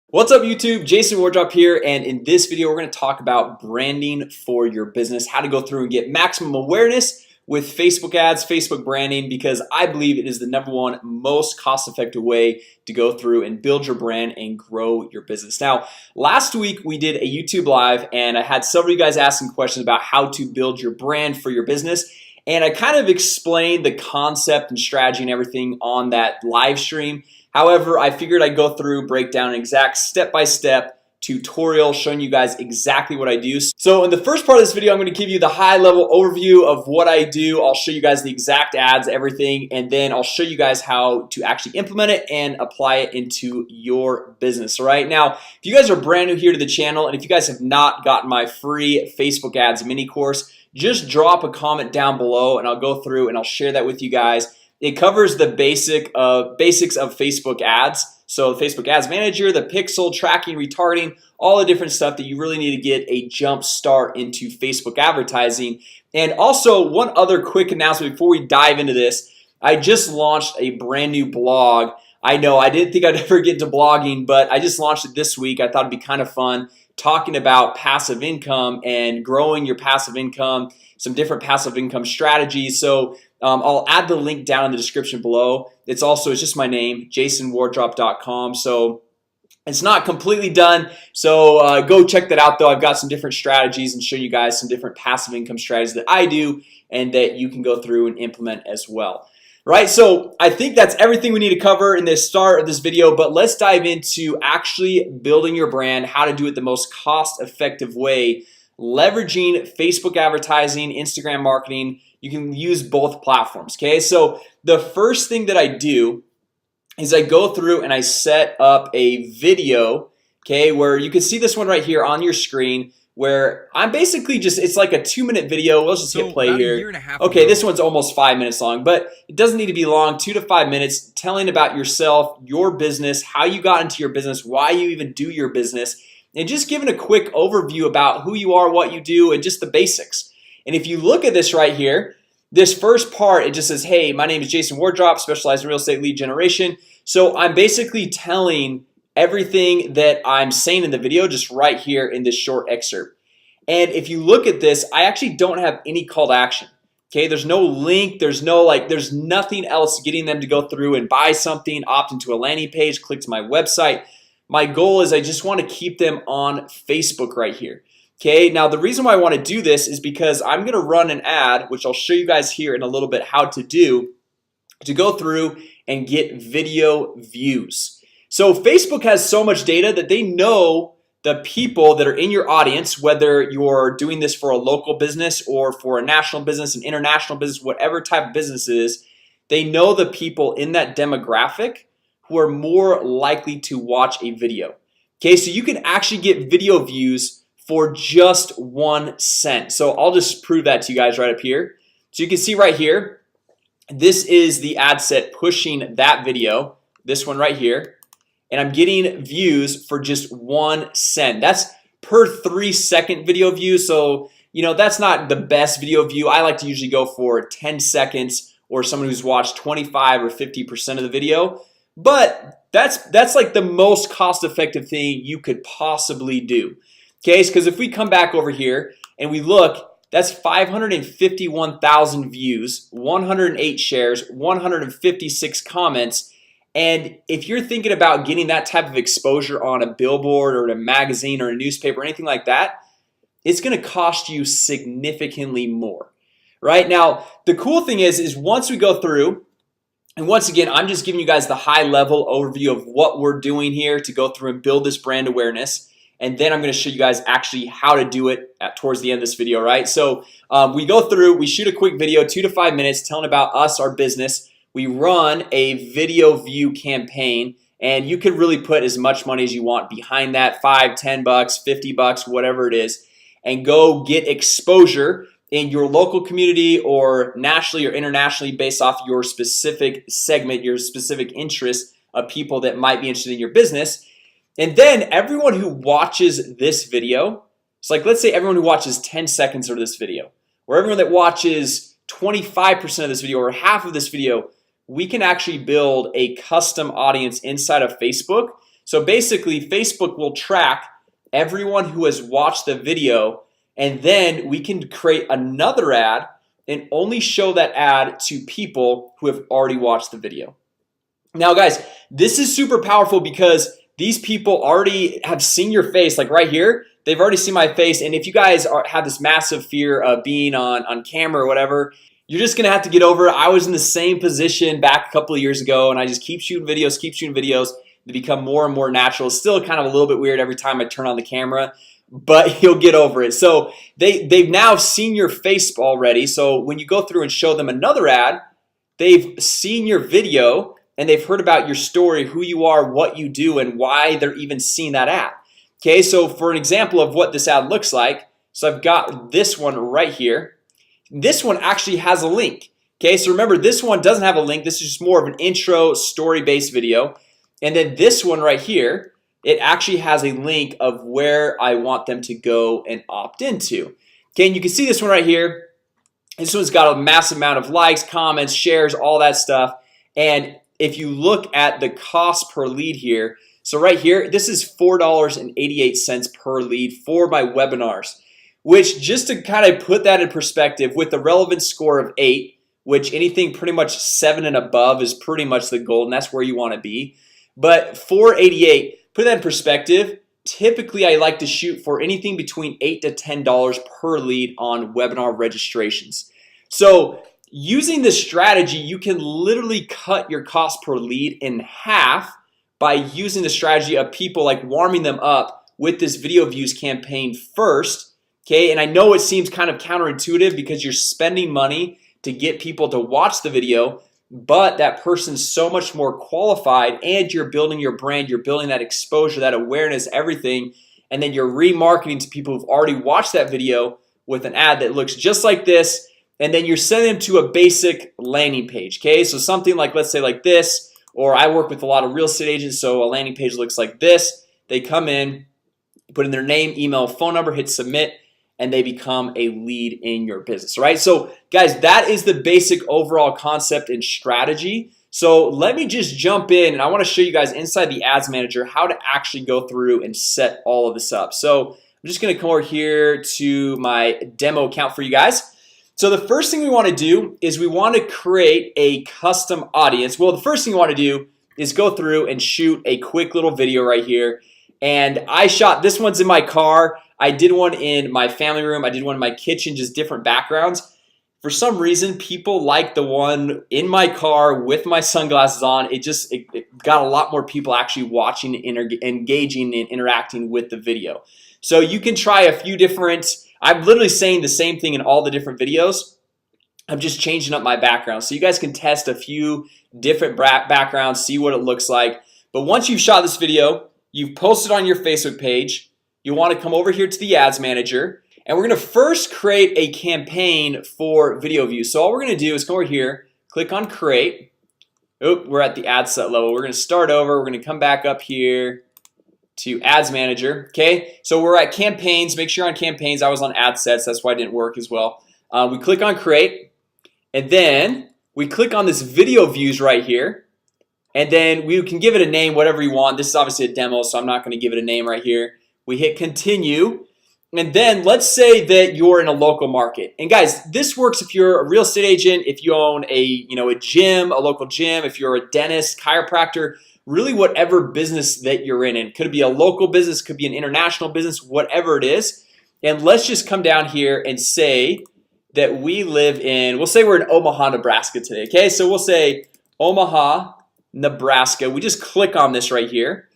What's up YouTube? Jason Wardrop here, and in this video we're going to talk about branding for your business, how to go through and get maximum awareness with Facebook ads, Facebook branding, because I believe it is the #1 most cost-effective way to go through and build your brand and grow your business. Now, last week we did a YouTube live and I had several of you guys asking questions about how to build your brand for your business, and I kind of explained the concept and strategy and everything on that live stream. However, I figured I'd go through, break down an exact step-by-step tutorial showing you guys exactly what I do. So in the first part of this video, I'm going to give you the high-level overview of what I do. I'll show you guys the exact ads, everything, and then I'll show you guys how to actually implement it and apply it into your business. All right, now if you guys are brand new here to the channel, and if you guys have not gotten my free Facebook ads mini course, just drop a comment down below and I'll go through and I'll share that with you guys. It covers the basics of Facebook ads. So the Facebook ads manager, the pixel tracking, retargeting, all the different stuff that you really need to get a jump start into Facebook advertising. And also one other quick announcement before we dive into this, I just launched a brand new blog. I know I didn't think I'd ever get into blogging, but I just launched it this week. I thought it'd be kind of fun talking about passive income and growing your passive income, some different passive income strategies. So I'll add the link down in the description below. It's just my name, jasonwardrop.com. So it's not completely done, so go check that out though. I've got some different strategies and show you guys some different passive income strategies that I do and that you can go through and implement as well. Right, so I think that's everything we need to cover in this start of this video, but let's dive into actually building your brand, how to do it the most cost-effective way, leveraging Facebook advertising, Instagram marketing. You can use both platforms. Okay, so the first thing that I do is I go through and I set up a video, okay, where you can see this one right here on your screen, where I'm basically it's like a 2-minute video. Let's just hit play here. Okay, this one's almost 5 minutes long, but it doesn't need to be long. 2 to 5 minutes telling about yourself, your business, how you got into your business, why you even do your business, and just giving a quick overview about who you are, what you do, and just the basics. And if you look at this right here, this first part, it just says, hey, my name is Jason Wardrop, specialized in real estate lead generation. So I'm basically telling everything that I'm saying in the video just right here in this short excerpt. And if you look at this, I actually don't have any call to action. Okay, there's no link, there's nothing else getting them to go through and buy something, opt into a landing page, click to my website. My goal is I just want to keep them on Facebook right here. Okay, now the reason why I want to do this is because I'm gonna run an ad, which I'll show you guys here in a little bit how to do, to go through and get video views. So Facebook has so much data that they know the people that are in your audience, whether you're doing this for a local business or for a national business, an international business, whatever type of business it is, they know the people in that demographic who are more likely to watch a video. Okay, so you can actually get video views for just 1 cent. So I'll just prove that to you guys right up here. So you can see right here, this is the ad set pushing that video, this one right here, and I'm getting views for just 1 cent. That's per 3-second video view. So you know, that's not the best video view. I like to usually go for 10 seconds or someone who's watched 25 or 50% of the video. But that's like the most cost-effective thing you could possibly do. Okay, because if we come back over here and we look, that's 551,000 views, 108 shares, 156 comments. And if you're thinking about getting that type of exposure on a billboard or in a magazine or a newspaper or anything like that, it's gonna cost you significantly more. Right now, the cool thing is once we go through, and once again, I'm just giving you guys the high-level overview of what we're doing here to go through and build this brand awareness. And then I'm going to show you guys actually how to do it towards the end of this video, right? So we go through, we shoot a quick video, 2 to 5 minutes, telling about us, our business. We run a video view campaign, and you can really put as much money as you want behind that, $5, $10, $50, whatever it is, and go get exposure in your local community or nationally or internationally based off your specific segment, your specific interest of people that might be interested in your business. And then everyone who watches this video, it's like, let's say everyone who watches 10 seconds of this video, or everyone that watches 25% of this video or half of this video, we can actually build a custom audience inside of Facebook So basically Facebook will track everyone who has watched the video, and then we can create another ad and only show that ad to people who have already watched the video. Now guys, this is super powerful because these people already have seen your face. Like right here, they've already seen my face. And if you guys have this massive fear of being on camera or whatever, you're just gonna have to get over it. I was in the same position back a couple of years ago, and I just keep shooting videos. They become more and more natural. It's still kind of a little bit weird every time I turn on the camera, but you'll get over it. So they've now seen your face already. So when you go through and show them another ad, they've seen your video and they've heard about your story, who you are, what you do, and why they're even seeing that ad. Okay, so for an example of what this ad looks like, so I've got this one right here. This one actually has a link. Okay, so remember, this one doesn't have a link. This is just more of an intro story-based video. And then this one right here, it actually has a link of where I want them to go and opt into. Okay, and you can see this one right here. This one's got a massive amount of likes, comments, shares, all that stuff. And if you look at the cost per lead here, so right here, this is $4.88 per lead for my webinars, which, just to kind of put that in perspective, with the relevance score of 8, which anything pretty much 7 and above is pretty much the goal, and that's where you want to be. But $4.88, put that in perspective, typically I like to shoot for anything between $8 to $10 per lead on webinar registrations. So using this strategy, you can literally cut your cost per lead in half by using the strategy of people like warming them up with this video views campaign first. Okay, and I know it seems kind of counterintuitive because you're spending money to get people to watch the video, but that person's so much more qualified, and you're building your brand, you're building that exposure, that awareness, everything, and then you're remarketing to people who've already watched that video with an ad that looks just like this. And then you're sending them to a basic landing page. Okay, so something like, let's say like this, or I work with a lot of real estate agents, so a landing page looks like this. They come in, put in their name, email, phone number, hit submit, and they become a lead in your business. All right, so guys, that is the basic overall concept and strategy. So let me just jump in, and I want to show you guys inside the ads manager how to actually go through and set all of this up. So I'm just going to come over here to my demo account for you guys. So the first thing we want to do is we want to create a custom audience. Well, the first thing you want to do is go through and shoot a quick little video right here. And I shot, this one's in my car. I did one in my family room. I did one in my kitchen, just different backgrounds. For some reason, people like the one in my car with my sunglasses on. It got a lot more people actually watching, engaging, and interacting with the video. So you can try a few different. I'm literally saying the same thing in all the different videos. I'm just changing up my background, so you guys can test a few different backgrounds, see what it looks like. But once you've shot this video, you've posted on your Facebook page, you want to come over here to the ads manager, and we're going to first create a campaign for video views. So all we're going to do is go over here, click on create. We're at the ad set level. We're going to start over. We're going to come back up here to ads manager. Okay, so we're at campaigns. Make sure you're on campaigns. I was on ad sets, that's why it didn't work as well. We click on create, and then we click on this video views right here, and then we can give it a name, whatever you want. This is obviously a demo, so I'm not going to give it a name right here. We hit continue, and then let's say that you're in a local market. And guys, this works if you're a real estate agent, if you own a gym, a local gym, if you're a dentist, chiropractor, really whatever business that you're in. And could be a local business, could be an international business, whatever it is. And let's just come down here and say that we live in, we'll say we're in Omaha, Nebraska today. Okay, so we'll say Omaha, Nebraska. We just click on this right here.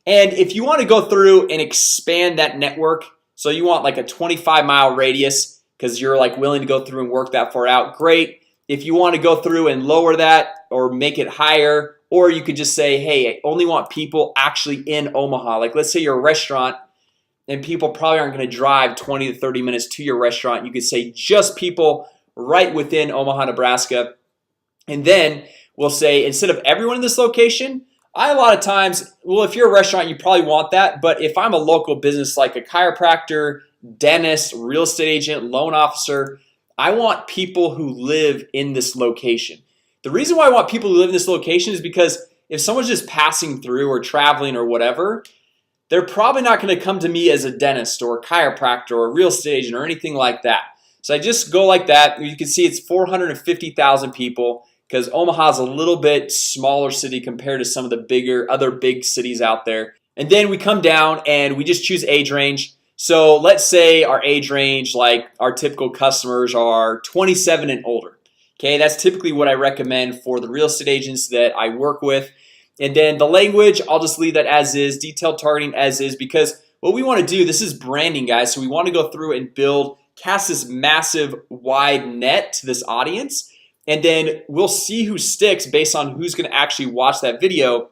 And if you want to go through and expand that network, so you want like a 25-mile radius because you're like willing to go through and work that far out, great. If you want to go through and lower that or make it higher, or you could just say, hey, I only want people actually in Omaha. Like let's say you're a restaurant and people probably aren't going to drive 20 to 30 minutes to your restaurant. You could say just people right within Omaha, Nebraska. And then we'll say instead of everyone in this location, a lot of times, well, if you're a restaurant, you probably want that. But if I'm a local business like a chiropractor, dentist, real estate agent, loan officer, I want people who live in this location. The reason why I want people who live in this location is because if someone's just passing through or traveling or whatever, they're probably not going to come to me as a dentist or a chiropractor or a real estate agent or anything like that. So I just go like that. You can see it's 450,000 people because Omaha is a little bit smaller city compared to some of the other big cities out there. And then we come down and we just choose age range. So let's say our age range, like our typical customers, are 27 and older. Okay, that's typically what I recommend for the real estate agents that I work with. And then the language, I'll just leave that as is, detailed targeting as is, because what we want to do, this is branding, guys. So we want to go through and cast this massive wide net to this audience, and then we'll see who sticks based on who's going to actually watch that video.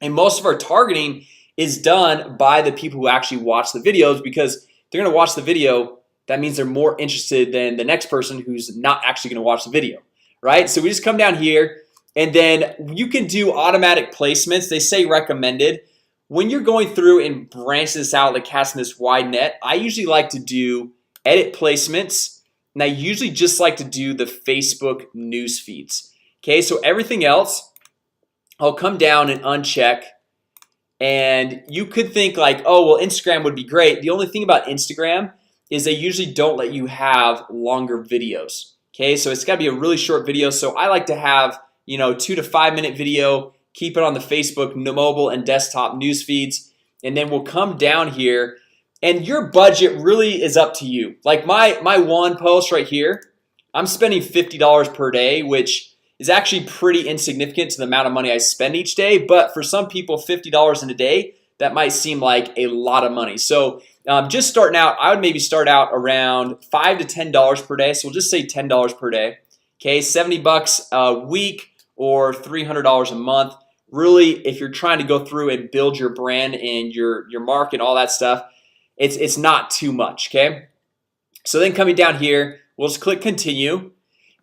And most of our targeting is done by the people who actually watch the videos, because if they're going to watch the video, that means they're more interested than the next person who's not actually going to watch the video, right? So we just come down here, and then you can do automatic placements. They say recommended. When you're going through and branch this out, like casting this wide net, I usually like to do edit placements, and I usually just like to do the Facebook news feeds. Okay, so everything else I'll come down and uncheck. And you could think like, oh well, Instagram would be great. The only thing about Instagram is they usually don't let you have longer videos. Okay, so it's got to be a really short video. So I like to have 2 to 5 minute video, keep it on the Facebook mobile and desktop news feeds, and then we'll come down here. And your budget really is up to you. Like my one post right here, I'm spending $50 per day, which is actually pretty insignificant to the amount of money I spend each day. But for some people, $50 in a day, that might seem like a lot of money. So just starting out, I would maybe start out around $5 to $10 per day. So we'll just say $10 per day. Okay, 70 bucks a week or $300 a month. Really, if you're trying to go through and build your brand and your market, all that stuff, it's not too much. Okay, so then coming down here, we'll just click continue.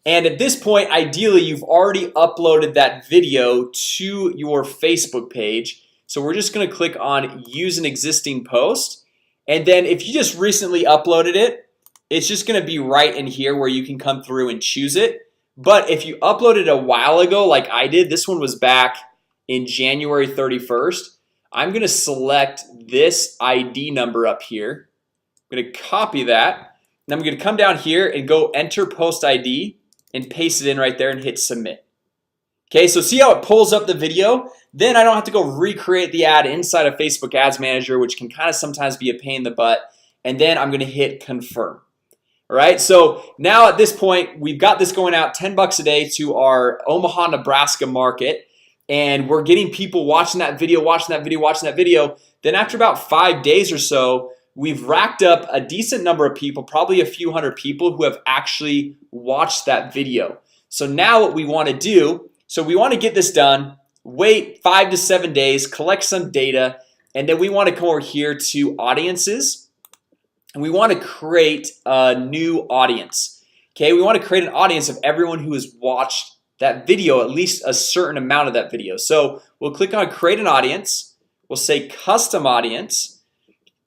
And at this point, ideally, you've already uploaded that video to your Facebook page. So we're just going to click on use an existing post. And then if you just recently uploaded it, it's just going to be right in here where you can come through and choose it. But if you uploaded a while ago, like I did, this one was back in January 31st. I'm going to select this ID number up here. I'm going to copy that. And I'm going to come down here and go enter post ID and paste it in right there and hit submit. Okay, so see how it pulls up the video? Then I don't have to go recreate the ad inside of Facebook Ads Manager, which can kind of sometimes be a pain in the butt. And then I'm going to hit confirm. All right, so now at this point, we've got this going out 10 bucks a day to our Omaha, Nebraska market. And we're getting people watching that video, watching that video, watching that video. Then after about 5 days or so, we've racked up a decent number of people, probably a few hundred people who have actually watched that video. So now what we want to do, so we want to get this done, wait 5 to 7 days, collect some data, and then we want to come over here to audiences, and we want to create a new audience. Okay, we want to create an audience of everyone who has watched that video, at least a certain amount of that video. So we'll click on create an audience. We'll say custom audience,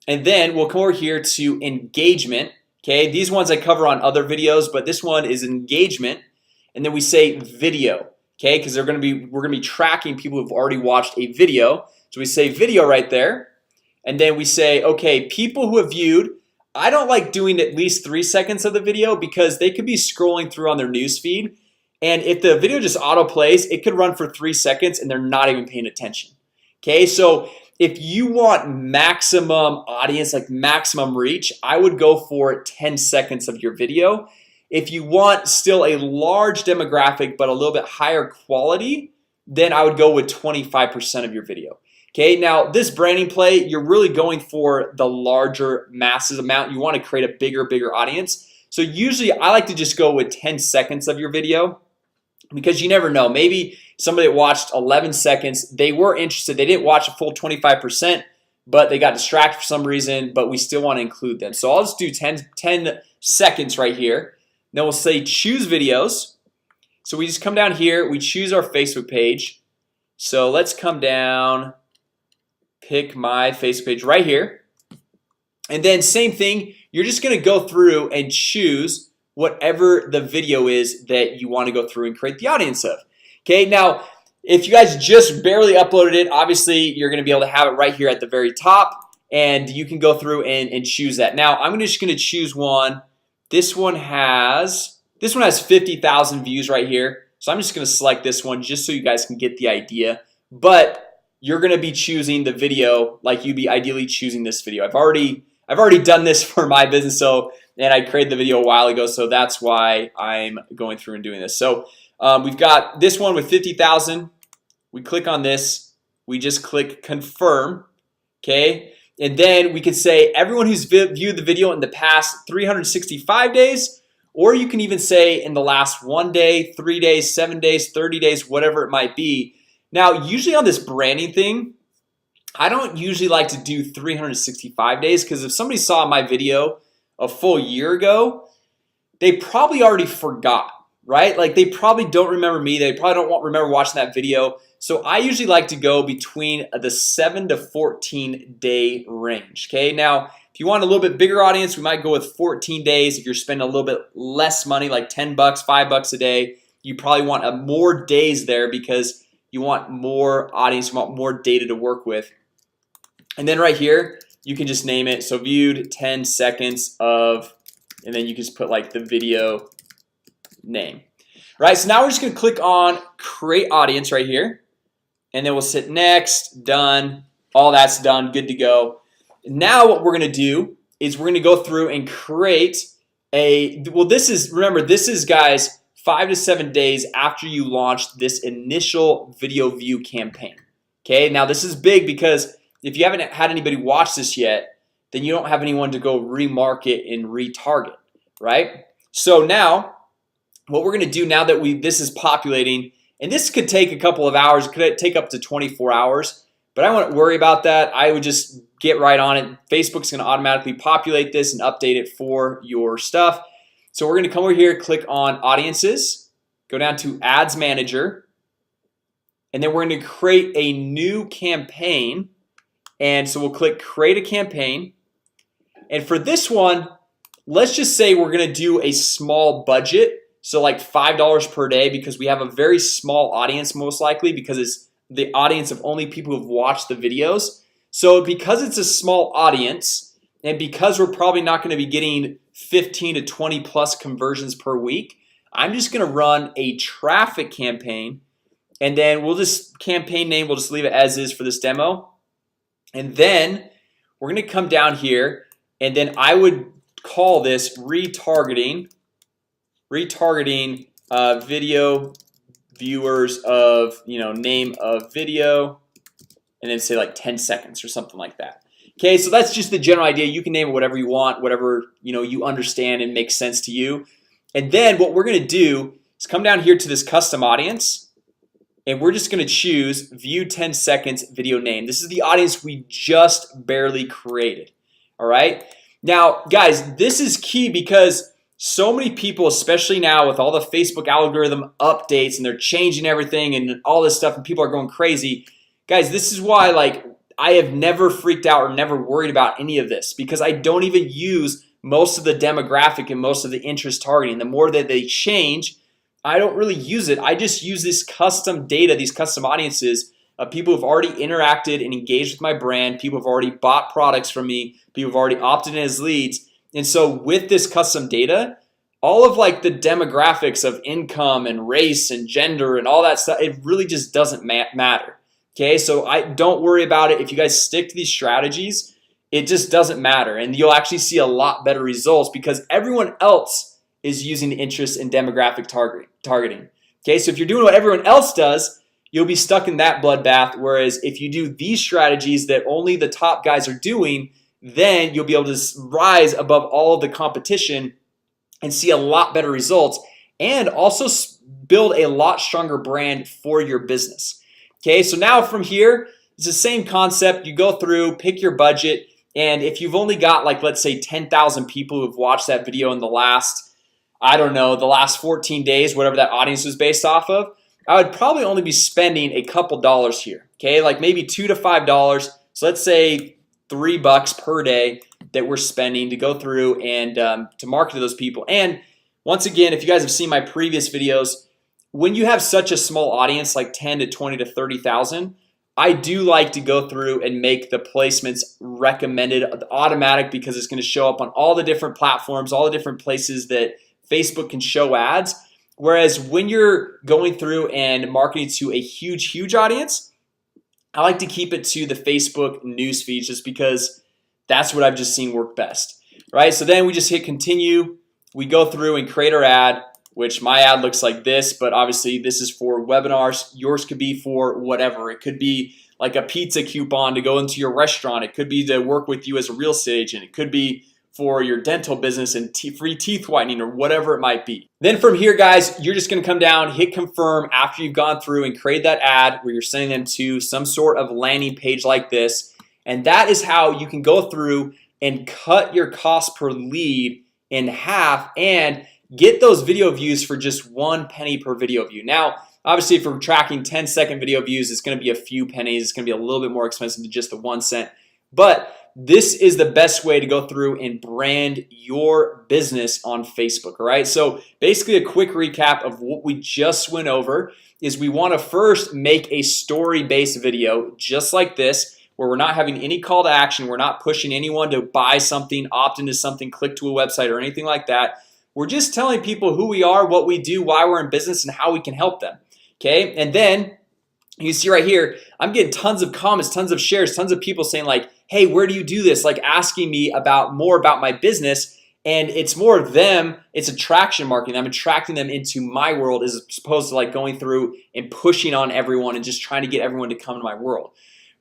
and then we'll come over here to engagement. Okay, these ones I cover on other videos, but this one is engagement. And then we say video. Okay, because we're gonna be tracking people who've already watched a video. So we say video right there, and then we say, okay, people who have viewed. I don't like doing at least 3 seconds of the video because they could be scrolling through on their news feed. And if the video just auto plays, it could run for 3 seconds and they're not even paying attention. Okay, so if you want maximum audience, like maximum reach, I would go for 10 seconds of your video. If you want still a large demographic but a little bit higher quality, then I would go with 25% of your video. Okay, now this branding play, you're really going for the larger masses amount. You want to create a bigger audience. So usually I like to just go with 10 seconds of your video, because you never know, maybe somebody that watched 11 seconds, they were interested, they didn't watch a full 25%, but they got distracted for some reason, but we still want to include them. So I'll just do 10 seconds right here. Then we'll say choose videos. So we just come down here, we choose our Facebook page. So let's come down, pick my Facebook page right here. And then same thing, you're just gonna go through and choose whatever the video is that you want to go through and create the audience of. Okay, now if you guys just barely uploaded it, obviously you're gonna be able to have it right here at the very top, and you can go through and choose that. Now I'm just gonna choose one. This one has 50,000 views right here, so I'm just gonna select this one just so you guys can get the idea. But you're gonna be choosing the video like you'd be ideally choosing this video. I've already done this for my business, and I created the video a while ago, so that's why I'm going through and doing this. So we've got this one with 50,000. We click on this, we just click confirm. Okay, and then we can say everyone who's viewed the video in the past 365 days, or you can even say in the last 1 day, 3 days, 7 days, 30 days, whatever it might be. Now usually on this branding thing, I don't usually like to do 365 days, because if somebody saw my video a full year ago, they probably already forgot, right? Like they probably don't remember me. They probably don't remember watching that video. So I usually like to go between the 7 to 14 day range. Okay, now if you want a little bit bigger audience, we might go with 14 days. If you're spending a little bit less money, like 10 bucks, $5 a day, you probably want more days there, because you want more audience, you want more data to work with. And then right here you can just name it. So viewed 10 seconds of, and then you can just put like the video name. Right, so now we're just gonna click on create audience right here, and then we'll hit next, done. All that's done, good to go. Now what we're gonna do is we're gonna go through and create a, well, this is, remember, this is, guys, 5 to 7 days after you launched this initial video view campaign. Okay, now this is big, because if you haven't had anybody watch this yet, then you don't have anyone to go remarket and retarget, right? So now what we're gonna do, now that this is populating, and this could take a couple of hours, it could take up to 24 hours, but I wouldn't worry about that. I would just get right on it. Facebook's gonna automatically populate this and update it for your stuff. So we're gonna come over here, click on audiences, go down to ads manager, and then we're gonna create a new campaign. And so we'll click create a campaign, and for this one, let's just say we're gonna do a small budget. So like $5 per day, because we have a very small audience, most likely because it's the audience of only people who've watched the videos. So because it's a small audience, and because we're probably not going to be getting 15 to 20 plus conversions per week, I'm just going to run a traffic campaign, and then we'll just campaign name, we'll just leave it as is for this demo. And then we're going to come down here, and then I would call this retargeting video viewers of, name of video, and then say like 10 seconds or something like that. Okay, so that's just the general idea. You can name it whatever you want, whatever you understand and makes sense to you. And then what we're gonna do is come down here to this custom audience, and we're just gonna choose view 10 seconds video name. This is the audience we just barely created. All right, now guys, this is key, because so many people, especially now with all the Facebook algorithm updates, and they're changing everything and all this stuff, and people are going crazy. Guys, this is why I have never freaked out or never worried about any of this, because I don't even use most of the demographic and most of the interest targeting. The more that they change, I don't really use it. I just use this custom data, these custom audiences of people who've already interacted and engaged with my brand, people who've already bought products from me, people who've already opted in as leads. And so with this custom data, all of the demographics of income and race and gender and all that stuff, it really just doesn't matter. Okay, so I don't worry about it. If you guys stick to these strategies, it just doesn't matter, and you'll actually see a lot better results, because everyone else is using the interest in demographic targeting. Okay, so if you're doing what everyone else does, you'll be stuck in that bloodbath. Whereas if you do these strategies that only the top guys are doing, then you'll be able to rise above all of the competition and see a lot better results, and also build a lot stronger brand for your business. Okay, so now from here, it's the same concept. You go through, pick your budget, and if you've only got let's say 10,000 people who've watched that video in the last, I don't know, the last 14 days, whatever that audience was based off of, I would probably only be spending a couple dollars here. Okay, like maybe $2 to $5. So let's say $3 per day that we're spending to go through and to market to those people. And once again, if you guys have seen my previous videos, when you have such a small audience, like 10 to 20 to 30,000, I do like to go through and make the placements recommended automatic, because it's going to show up on all the different platforms, all the different places that Facebook can show ads. Whereas when you're going through and marketing to a huge audience, I like to keep it to the Facebook news feed, just because that's what I've just seen work best, right? So then we just hit continue. We go through and create our ad, which my ad looks like this, but obviously this is for webinars. Yours could be for whatever. It could be like a pizza coupon to go into your restaurant. It could be to work with you as a real estate agent. It could be for your dental business and free teeth whitening, or whatever it might be. Then from here, guys, you're just gonna come down, hit confirm after you've gone through and create that ad where you're sending them to some sort of landing page like this. And that is how you can go through and cut your cost per lead in half and get those video views for just 1 penny per video view. Now, obviously, if we're tracking 10-second video views, it's gonna be a few pennies. It's gonna be a little bit more expensive than just the 1 cent. But this is the best way to go through and brand your business on Facebook. All right, so basically a quick recap of what we just went over is we want to first make a story-based video just like this, where we're not having any call to action. We're not pushing anyone to buy something, opt into something, click to a website, or anything like that. We're just telling people who we are, what we do, why we're in business, and how we can help them. Okay, and then you see right here, I'm getting tons of comments, tons of shares, tons of people saying like, hey, where do you do this? Like asking me about more about my business. And it's more of them, it's attraction marketing. I'm attracting them into my world, as opposed to like going through and pushing on everyone and just trying to get everyone to come to my world,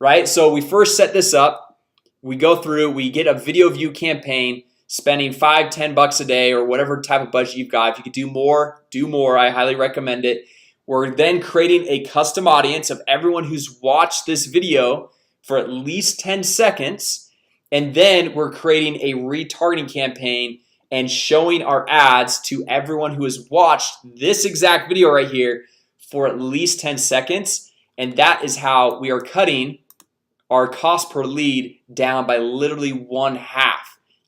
right? So we first set this up. We go through, we get a video view campaign, spending $5-10 a day or whatever type of budget you've got. If you could do more, do more. I highly recommend it. We're then creating a custom audience of everyone who's watched this video for at least 10 seconds. And then we're creating a retargeting campaign and showing our ads to everyone who has watched this exact video right here for at least 10 seconds. And that is how we are cutting our cost per lead down by literally 1/2.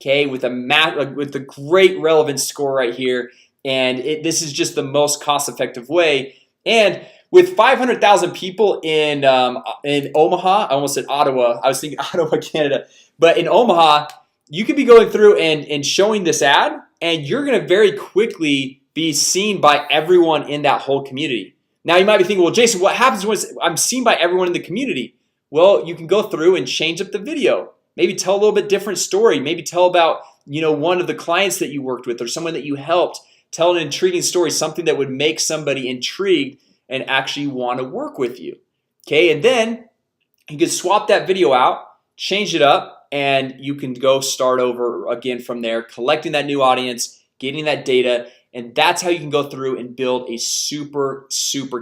Okay, with a great relevance score right here. And this is just the most cost-effective way. And with 500,000 people in Omaha, I almost said Ottawa. I was thinking Ottawa, Canada, but in Omaha, you could be going through and showing this ad, and you're going to very quickly be seen by everyone in that whole community. Now, you might be thinking, well, Jason, what happens when I'm seen by everyone in the community? Well, you can go through and change up the video. Maybe tell a little bit different story. Maybe tell about, one of the clients that you worked with or someone that you helped. Tell an intriguing story, something that would make somebody intrigued and actually want to work with you. Okay, and then you can swap that video out, change it up, and you can go start over again from there, collecting that new audience, getting that data. And that's how you can go through and build a super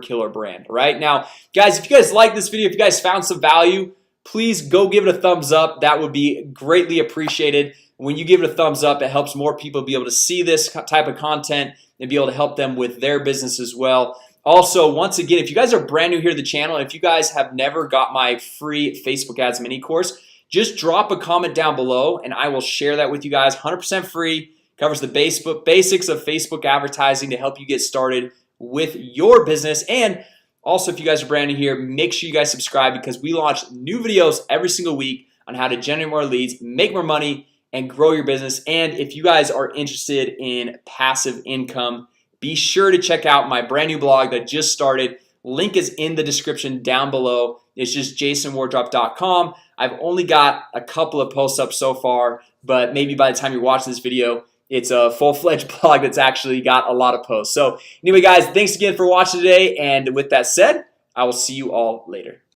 killer brand. Right now, guys, if you guys like this video, if you guys found some value, please go give it a thumbs up. That would be greatly appreciated. When you give it a thumbs up, it helps more people be able to see this type of content and be able to help them with their business as well. Also, once again, if you guys are brand new here to the channel, if you guys have never got my free Facebook ads mini course, just drop a comment down below and I will share that with you guys. 100% free, covers the basics of Facebook advertising to help you get started with your business. And also, if you guys are brand new here, make sure you guys subscribe, because we launch new videos every single week on how to generate more leads, make more money, and grow your business. And if you guys are interested in passive income, be sure to check out my brand new blog that just started. Link is in the description down below. It's just jasonwardrop.com. I've only got a couple of posts up so far, but maybe by the time you're watching this video, it's a full-fledged blog that's actually got a lot of posts. So anyway, guys, thanks again for watching today. And with that said, I will see you all later.